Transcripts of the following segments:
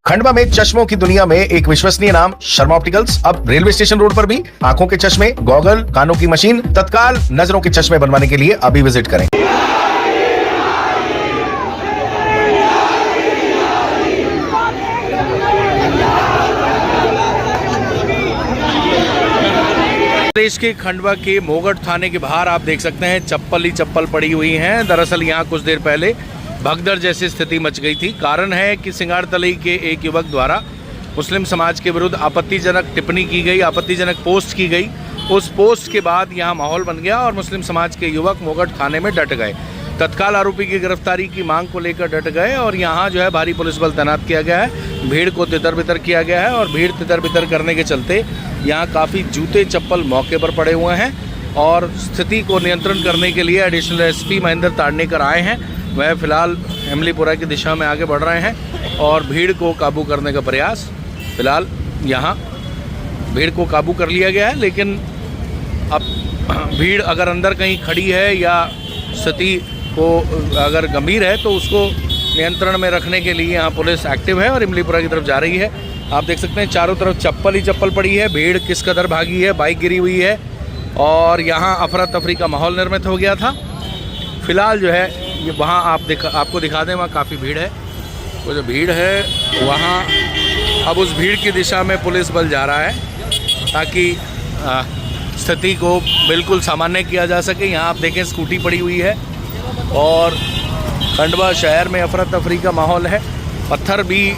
खंडवा में चश्मों की दुनिया में एक विश्वसनीय नाम शर्मा ऑप्टिकल्स अब रेलवे स्टेशन रोड पर भी आंखों के चश्मे, गॉगल, कानों की मशीन, तत्काल नजरों के चश्मे बनवाने के लिए अभी विजिट करें। प्रदेश के खंडवा के मोगट थाने के बाहर आप देख सकते हैं चप्पल ही चप्पल पड़ी हुई हैं। दरअसल यहाँ कुछ देर पहले भगदड़ जैसी स्थिति मच गई थी। कारण है कि सिंगारतलई के एक युवक द्वारा मुस्लिम समाज के विरुद्ध आपत्तिजनक टिप्पणी की गई, आपत्तिजनक पोस्ट की गई। उस पोस्ट के बाद यहाँ माहौल बन गया और मुस्लिम समाज के युवक मोगट थाने में डट गए। तत्काल आरोपी की गिरफ्तारी की मांग को लेकर डट गए और यहाँ जो है भारी पुलिस बल तैनात किया गया है। भीड़ को तितर बितर किया गया है और भीड़ तितर बितर करने के चलते यहाँ काफ़ी जूते चप्पल मौके पर पड़े हुए हैं और स्थिति को नियंत्रण करने के लिए एडिशनल एसपी महेंद्र ताड़नेकर आए हैं। वह फिलहाल इमलीपुरा की दिशा में आगे बढ़ रहे हैं और भीड़ को काबू करने का प्रयास, फिलहाल यहाँ भीड़ को काबू कर लिया गया है। लेकिन अब भीड़ अगर अंदर कहीं खड़ी है या स्थिति को अगर गंभीर है तो उसको नियंत्रण में रखने के लिए यहाँ पुलिस एक्टिव है और इमलीपुरा की तरफ जा रही है। आप देख सकते हैं चारों तरफ चप्पल ही चप्पल पड़ी है, भीड़ किस कदर भागी है, बाइक गिरी हुई है और यहाँ अफरा तफरी का माहौल निर्मित हो गया था। फिलहाल जो है ये वहाँ आपको दिखा दें, वहाँ काफ़ी भीड़ है। वो जो भीड़ है वहाँ अब उस भीड़ की दिशा में पुलिस बल जा रहा है ताकि स्थिति को बिल्कुल सामान्य किया जा सके। यहाँ आप देखें स्कूटी पड़ी हुई है और खंडवा शहर में अफरा तफरी का माहौल है। पत्थर भी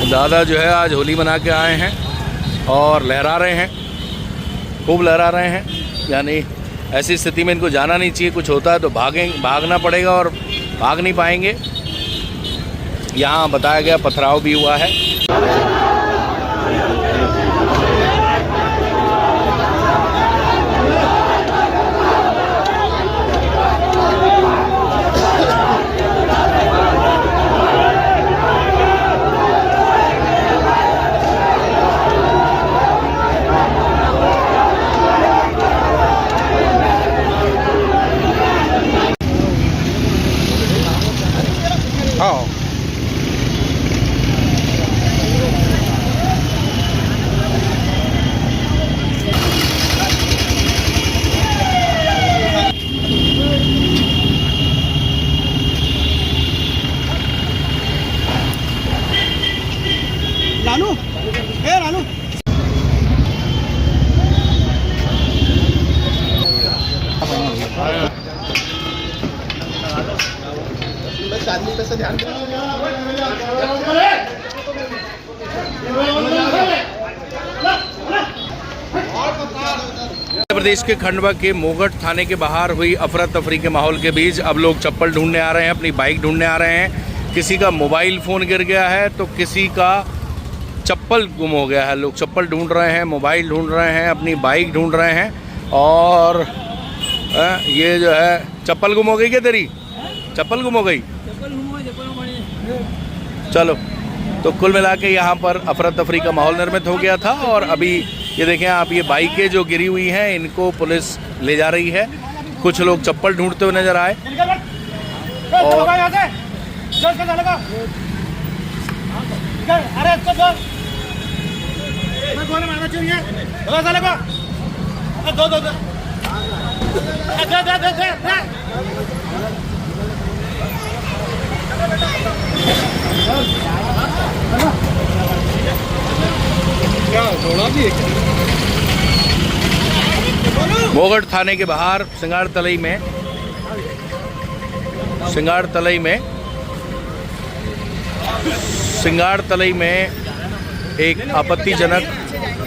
दादा जो है आज होली मना के आए हैं और लहरा रहे हैं, खूब लहरा रहे हैं। यानी ऐसी स्थिति में इनको जाना नहीं चाहिए, कुछ होता है तो भागना पड़ेगा और भाग नहीं पाएंगे। यहाँ बताया गया पथराव भी हुआ है। रानू, ए रानू। प्रदेश के खंडवा के मोगट थाने के बाहर हुई अफरा तफरी के माहौल के बीच अब लोग चप्पल ढूंढने आ रहे हैं, अपनी बाइक ढूंढने आ रहे हैं। किसी का मोबाइल फ़ोन गिर गया है तो किसी का चप्पल गुम हो गया है। लोग चप्पल ढूंढ रहे हैं, मोबाइल ढूंढ रहे हैं, अपनी बाइक ढूंढ रहे हैं। और ये जो है चप्पल गुम हो गई क्या तेरी? चप्पल गुम हो गई? चलो, तो कुल मिला के यहाँ पर अफरा तफरी का माहौल निर्मित हो गया था और अभी ये देखें आप, ये बाइकें जो गिरी हुई हैं इनको पुलिस ले जा रही है। कुछ लोग चप्पल ढूंढते हुए नजर आए और मोगट थाने के बाहर सिंगारतलई में एक आपत्तिजनक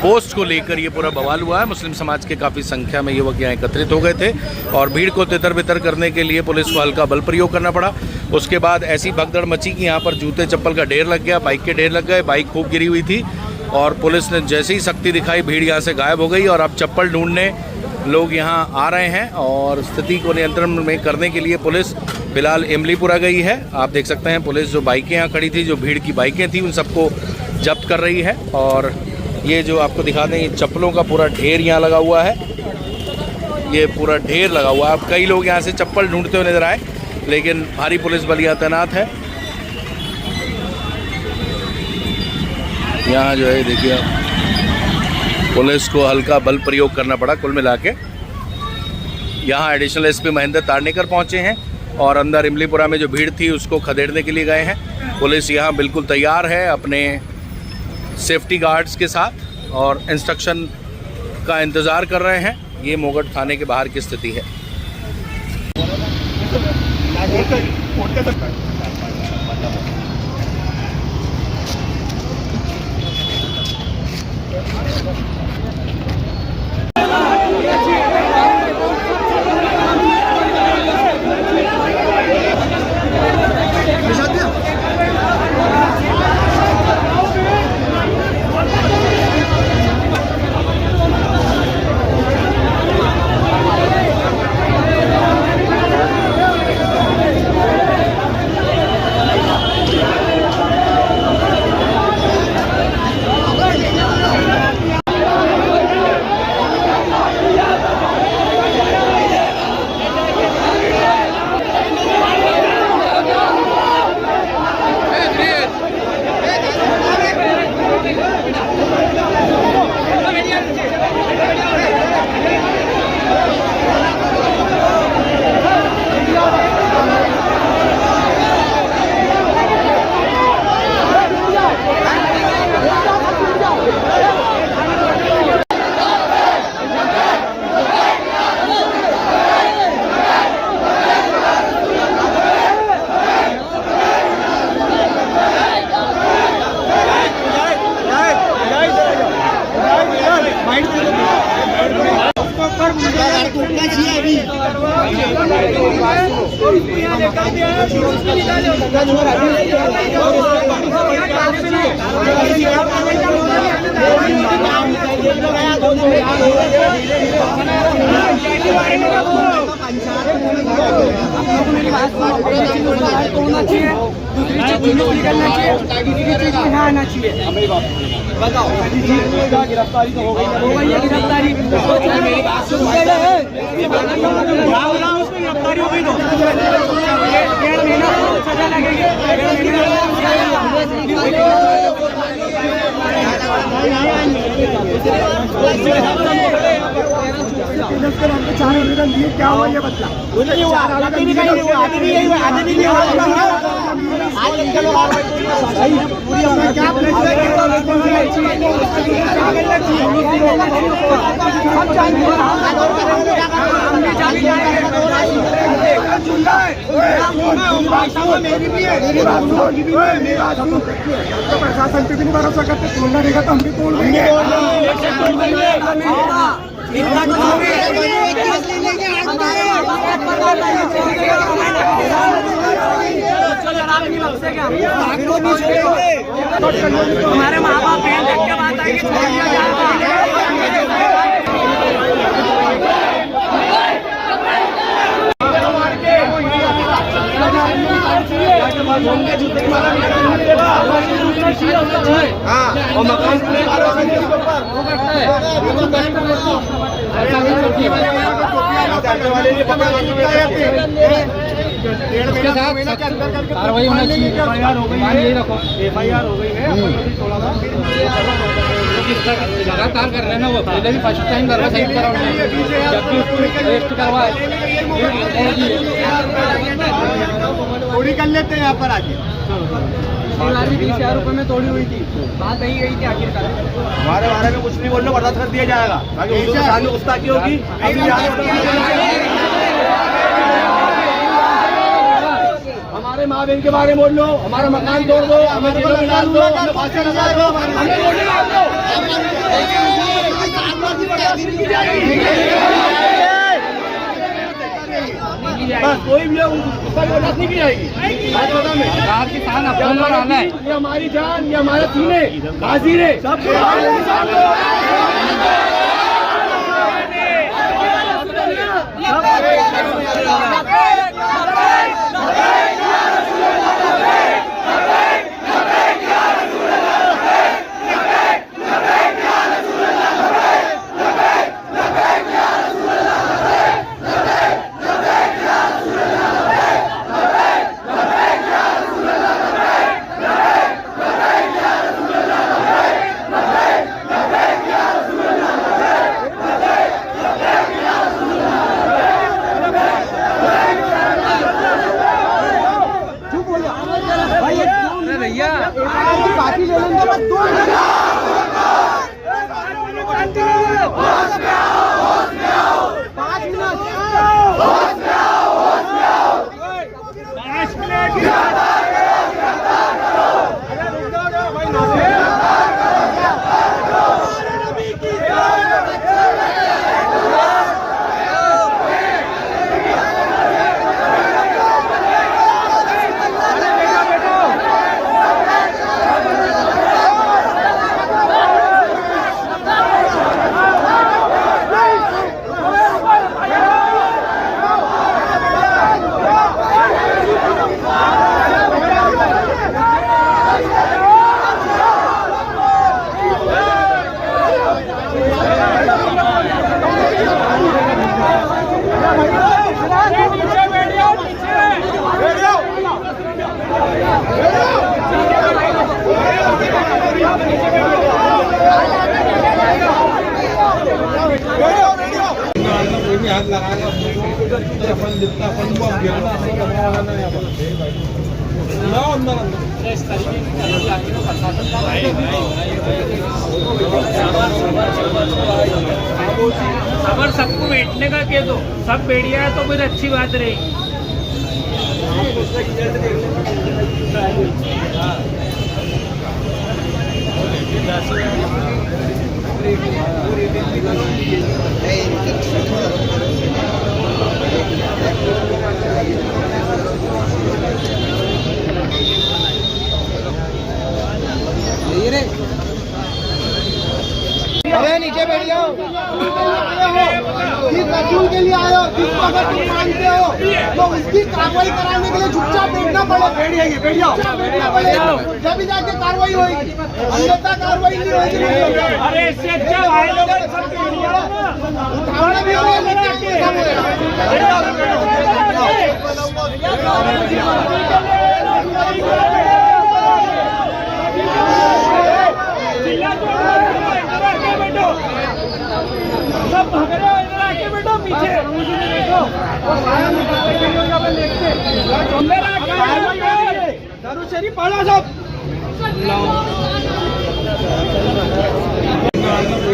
पोस्ट को लेकर ये पूरा बवाल हुआ है। मुस्लिम समाज के काफ़ी संख्या में युवक यहाँ एकत्रित हो गए थे और भीड़ को तितर बितर करने के लिए पुलिस को हल्का बल प्रयोग करना पड़ा। उसके बाद ऐसी भगदड़ मची कि यहाँ पर जूते चप्पल का ढेर लग गया, बाइक के ढेर लग गए, बाइक खूब गिरी हुई थी और पुलिस ने जैसे ही सख्ती दिखाई भीड़ यहाँ से गायब हो गई और अब चप्पल ढूंढने लोग यहाँ आ रहे हैं और स्थिति को नियंत्रण में करने के लिए पुलिस फिलहाल इमलीपुरा गई है। आप देख सकते हैं पुलिस जो बाइकें यहाँ खड़ी थी, जो भीड़ की बाइकें थी, उन सबको जब्त कर रही है। और ये जो आपको दिखा दें, ये चप्पलों का पूरा ढेर यहाँ लगा हुआ है, ये पूरा ढेर लगा हुआ है। अब कई लोग यहाँ से चप्पल ढूंढते हुए नजर आए। लेकिन भारी पुलिस बल यहाँ तैनात है। यहाँ जो है देखिए पुलिस को हल्का बल प्रयोग करना पड़ा। कुल मिला के यहाँ एडिशनल एसपी महेंद्र तारनेकर पहुँचे हैं और अंदर इमलीपुरा में जो भीड़ थी उसको खदेड़ने के लिए गए हैं। पुलिस यहाँ बिल्कुल तैयार है अपने सेफ्टी गार्ड्स के साथ और इंस्ट्रक्शन का इंतज़ार कर रहे हैं। ये मोगढ़ थाने के बाहर की स्थिति है। गिरफ्तारी तो हो गई गिरफ्तारी हो गई तो 1.5 महीना सजा लगेगी। क्या हुआ ये बता प्रशासन पे भी नहीं भरोसा करते, तोड़ना रहेगा तो हम भी तोड़ देंगे। हमारे माँ बाप बहन देख के बात आएगी कार्रवाई होना चाहिए। FIR हो गई है। लगातार कर रहे हैं ना, वो पहले भी फर्स्ट टाइम कर रहा है, सही करा जबकि उसको अरेस्ट करवाए थोड़ी कर लेते हैं यहाँ पर आके। 20,000 रुपए में तोड़ी हुई थी, बात नहीं गई थी आखिरकार। हमारे बारे में कुछ नहीं बोलना, बर्दाश्त कर दिया जाएगा ताकि उर्दू के सामने गुस्ताखी होगी। हमारे माँ बहन के बारे में बोल लो, हमारा मकान तोड़ दो, हमें जेलों में डाल दो, हमें फांसी लगा दो, हमें गोली मार दो। बस कोई भी उसका बर्दाश्त नहीं की जाएगी। सरकार किसान अपना आना है, ये हमारी जान, ये हमारे सीने हाजिर है सब। अगर सबको बैठने का कह दो, सब बैठ गया तो फिर अच्छी बात रहेगी। अरे नीचे बैठ जाओ। जिस रसूल के लिए आए हो, जिसको अगर तुम मानते हो तो उसकी कार्रवाई कराने के लिए चुपचाप बैठना पड़े। बैठ जाइए, बैठ जाओ, बैठना पड़ेगा, जब भी जाके कार्रवाई होगी, अन्यथा कार्रवाई नहीं होगी। अरे इससे अच्छा भाई लोग उठाना भी सब भाग रहे हो, इधर आके बैठो पीछे। दारू शरीफ पढ़ो सब।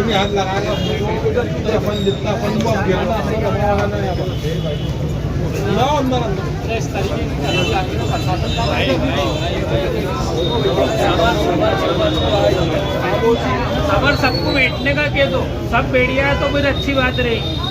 हाथ लगा अगर सबको बैठने का कह दो, सब बैठ गया तो फिर अच्छी बात रहेगी।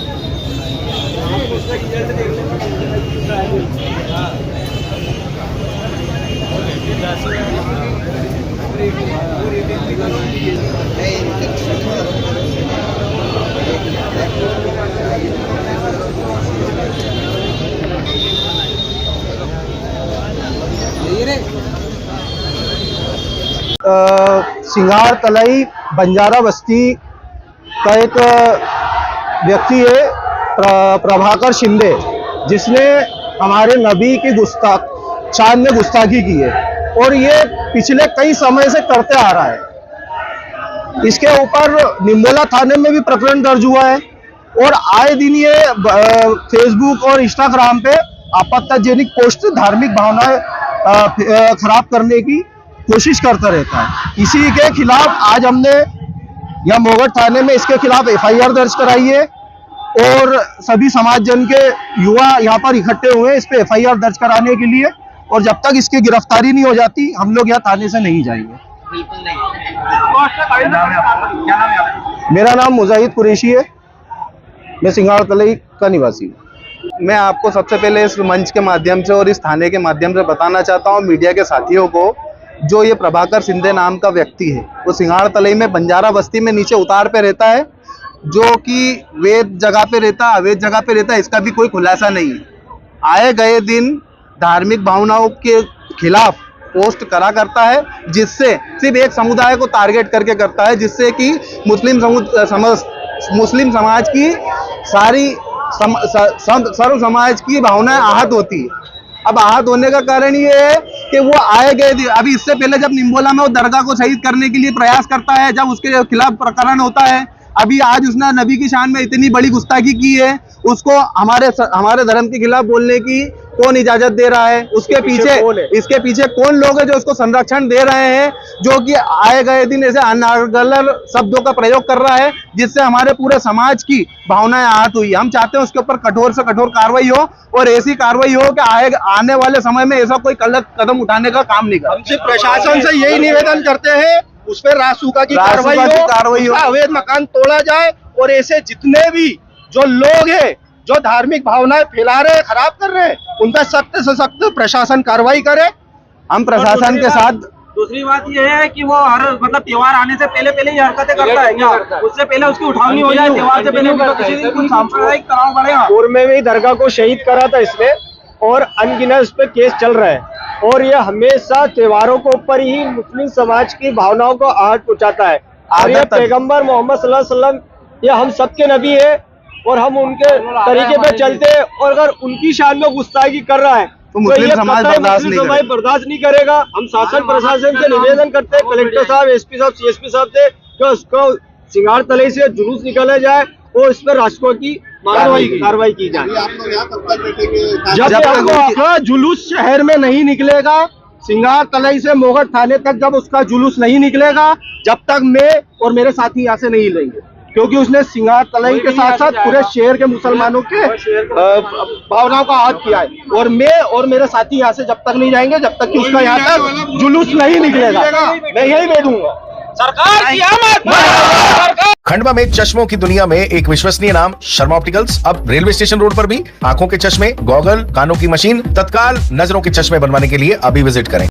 सिंगार तलाई बंजारा बस्ती का एक व्यक्ति है प्रभाकर शिंदे, जिसने हमारे नबी की शान में गुस्ताखी की है और ये पिछले कई समय से करते आ रहा है। इसके ऊपर निम्बोला थाने में भी प्रकरण दर्ज हुआ है और आए दिन ये फेसबुक और इंस्टाग्राम पे आपत्तिजनक पोस्ट, धार्मिक भावनाएं खराब करने की कोशिश करता रहता है। इसी के खिलाफ आज हमने यहाँ मोगट थाने में इसके खिलाफ FIR दर्ज कराई है और सभी समाज जन के युवा यहाँ पर इकट्ठे हुए हैं इस पे FIR दर्ज कराने के लिए, और जब तक इसकी गिरफ्तारी नहीं हो जाती हम लोग यहाँ थाने से नहीं जाएंगे। मेरा नाम मुजाहिद कुरैशी है, मैं सिंगार तलाई का निवासी हूँ। मैं आपको सबसे पहले इस मंच के माध्यम से और इस थाने के माध्यम से बताना चाहता हूँ मीडिया के साथियों को, जो ये प्रभाकर शिंदे नाम का व्यक्ति है वो सिंगार तलाई में बंजारा बस्ती में नीचे उतार पे रहता है, जो कि वैध जगह पे रहता, अवैध जगह पे रहता है, इसका भी कोई खुलासा नहीं है। आए गए दिन धार्मिक भावनाओं के खिलाफ पोस्ट करा करता है, जिससे सिर्फ एक समुदाय को टारगेट करके करता है, जिससे कि मुस्लिम समाज की सारी सर्व समाज की भावनाएं आहत होती है। अब आहत होने का कारण ये है कि वो आए गए अभी इससे पहले जब निम्बोला में वो दरगाह को शहीद करने के लिए प्रयास करता है, जब उसके खिलाफ प्रकरण होता है, अभी आज उसने नबी की शान में इतनी बड़ी गुस्ताखी की है, उसको हमारे धर्म के खिलाफ बोलने की कौन इजाजत दे रहा है? इसके पीछे कौन लोग हैं जो इसको संरक्षण दे रहे हैं, जो कि आए गए दिन ऐसे अनागलर शब्दों का प्रयोग कर रहा है, जिससे हमारे पूरे समाज की भावनाएं आहत हुई। हम चाहते हैं उसके ऊपर कठोर से कठोर कार्रवाई हो और ऐसी कार्रवाई हो कि आने वाले समय में ऐसा कोई गलत कदम उठाने का काम नहीं करे। प्रशासन से यही निवेदन करते हैं उस पर रासूका की कार्रवाई हो, अवैध मकान तोड़ा जाए और ऐसे जितने भी जो लोग हैं जो धार्मिक भावनाएं फैला रहे हैं, खराब कर रहे हैं, उनका सख्त से सख्त प्रशासन कार्रवाई करे। हम प्रशासन के साथ दूसरी बात यह है कि वो हर मतलब त्योहार आने से पहले ये हरकतें करता है क्या? उससे पहले उसकी उठावनी हो जाए, त्योहार से पहले तो किसी दिन कुछ सांप्रदायिक तनाव बढ़ेगा। पूर्व में भी दरगाह को शहीद करा था इसने और अनगिनत इस पे केस चल रहा है और ये हमेशा त्योहारों के ऊपर ही मुस्लिम समाज की भावनाओं को आहत पहुंचाता है। और ये पैगंबर मोहम्मद सल्लल्लाहु अलैहि वसल्लम ये हम सबके नबी है और हम उनके तरीके पे चलते हैं, और अगर उनकी शान में गुस्ताखी कर रहा है तो मुस्लिम समाज बर्दाश्त नहीं करेगा। हम शासन प्रशासन से निवेदन करते हैं, कलेक्टर साहब, SP साहब, CSP साहब से कि उसको सिंगार तलाई से जुलूस निकाला जाए और इस पर राष्ट्रपति की कार्रवाई की जाए। जब तक उसका जुलूस शहर में नहीं निकलेगा, सिंगार तलई से मोगढ़ थाने तक जब उसका जुलूस नहीं निकलेगा, जब तक मैं और मेरे साथी यहाँ से नहीं लेंगे, क्योंकि उसने सिंगार तलई के साथ साथ पूरे शहर के मुसलमानों के भावनाओं का आहत किया है। और मैं और मेरे साथी यहाँ से जब तक नहीं जाएंगे, जब तक कि उसका यहाँ तक जुलूस नहीं निकलेगा, मैं यही बैठूंगा। सरकार की आमद। खंडवा में चश्मों की दुनिया में एक विश्वसनीय नाम शर्मा ऑप्टिकल्स अब रेलवे स्टेशन रोड पर भी आंखों के चश्मे, गॉगल, कानों की मशीन, तत्काल नजरों के चश्मे बनवाने के लिए अभी विजिट करें।